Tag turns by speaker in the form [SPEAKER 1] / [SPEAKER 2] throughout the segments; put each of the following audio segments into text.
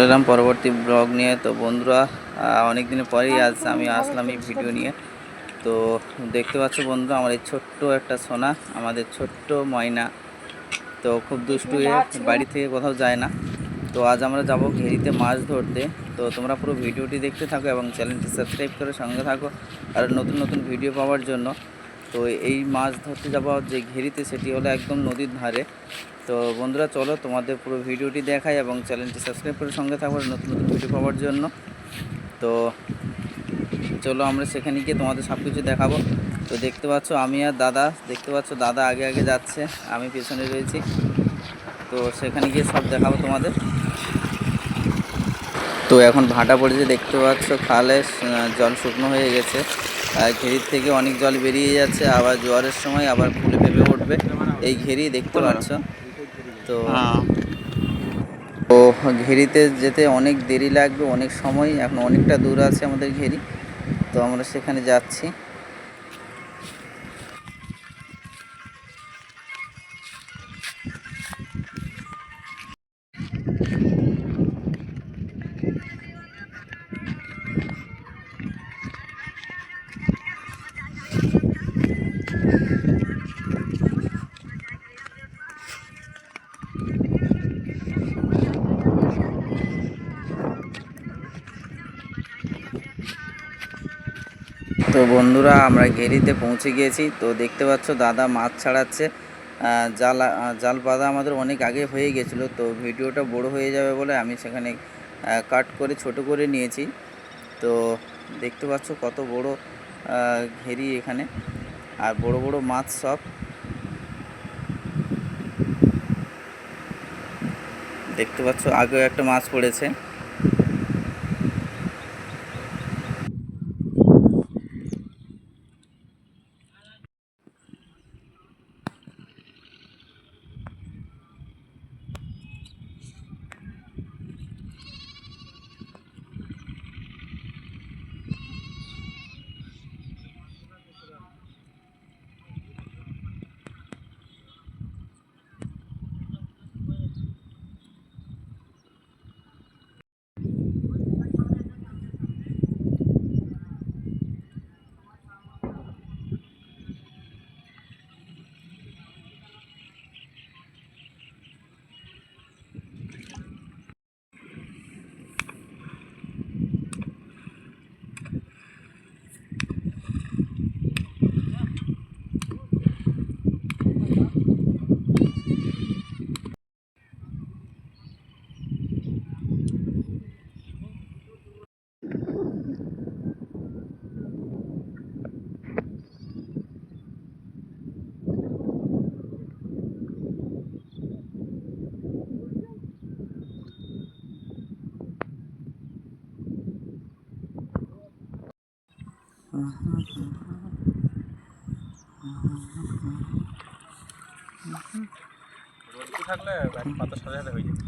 [SPEAKER 1] এলাম পরবর্তী ব্লগ নিয়ে। তো বন্ধুরা, অনেক দিনের পরেই আজ আমি আসলাম এই ভিডিও নিয়ে। তো দেখতে পাচ্ছ বন্ধুরা, আমার এই ছোট্ট একটা সোনা, আমাদের ছোট্ট ময়না। তো খুব দুষ্টু, বাড়ি থেকে কোথাও যায় না। তো আজ আমরা যাব ঘেরিতে মাছ ধরতে। তো তোমরা পুরো ভিডিওটি দেখতে থাকো এবং চ্যানেলটি সাবস্ক্রাইব করে সঙ্গে থাকো আর নতুন নতুন ভিডিও পাওয়ার জন্য। তো এই মাছ ধরতে যাবো যে ঘেরিতে, সেটি হলো একদম নদীর ধারে। তো বন্ধুরা চলো তোমাদের পুরো ভিডিওটি দেখাই এবং চ্যানেলটি সাবস্ক্রাইব করে সঙ্গে থাকো নতুন নতুন ভিডিও পাওয়ার জন্য। তো চলো আমরা সেখানে গিয়ে তোমাদের সব কিছু দেখাবো। তো দেখতে পাচ্ছ আমি আর দাদা, দেখতে পাচ্ছ দাদা আগে আগে যাচ্ছে, আমি পেছনে রয়েছি। তো সেখানে গিয়ে সব দেখাবো তোমাদের। তো এখন ভাটা পড়েছে, দেখতে পাচ্ছ খালে জল শুকনো হয়ে গেছে। ঘেরির থেকে অনেক জল বেরিয়ে যাচ্ছে, আবার জোয়ারের সময় আবার ফুলে ফেপে উঠবে এই ঘেরি, দেখতে পাচ্ছ। তো তো ঘেরিতে যেতে অনেক দেরি লাগবে, অনেক সময়, এখন অনেকটা দূর আছে আমাদের ঘেরি। তো আমরা সেখানে যাচ্ছি। তো বন্ধুরা, আমরা ঘেরিতে পৌঁছে গিয়েছি। তো দেখতে পাচ্ছ দাদা মাছ ছাড়াচ্ছে। জাল বাঁধা আমাদের অনেক আগে হয়ে গেছিলো। তো ভিডিওটা বড় হয়ে যাবে বলে আমি সেখানে কাট করে ছোট করে নিয়েছি। তো দেখতে পাচ্ছ কত বড় ঘেরি এখানে, আর বড় বড় মাছ সব। দেখতে পাচ্ছ আগেও একটা মাছ পড়েছে।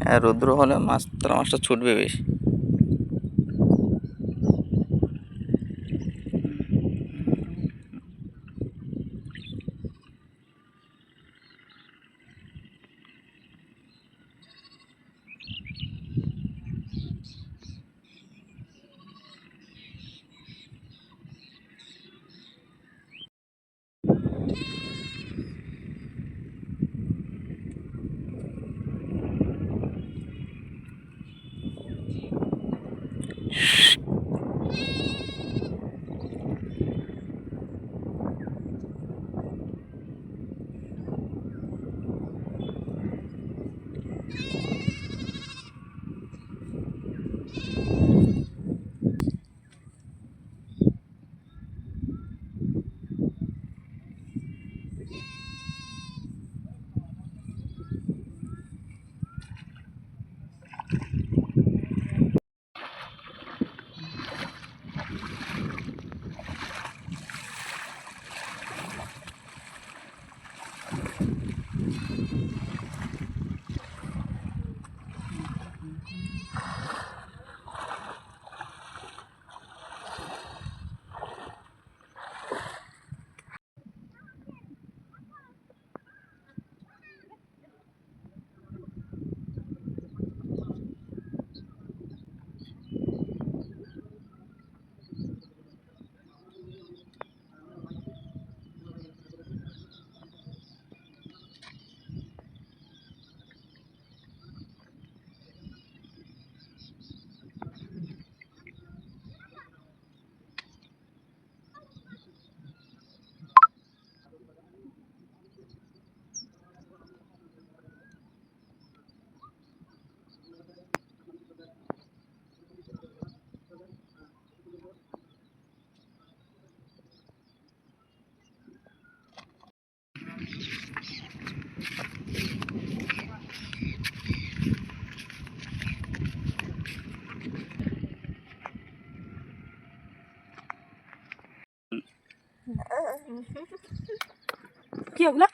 [SPEAKER 1] হ্যাঁ, রৌদ্র হলে মাছটা ছুটবে বেশি।
[SPEAKER 2] কি ওগুলো?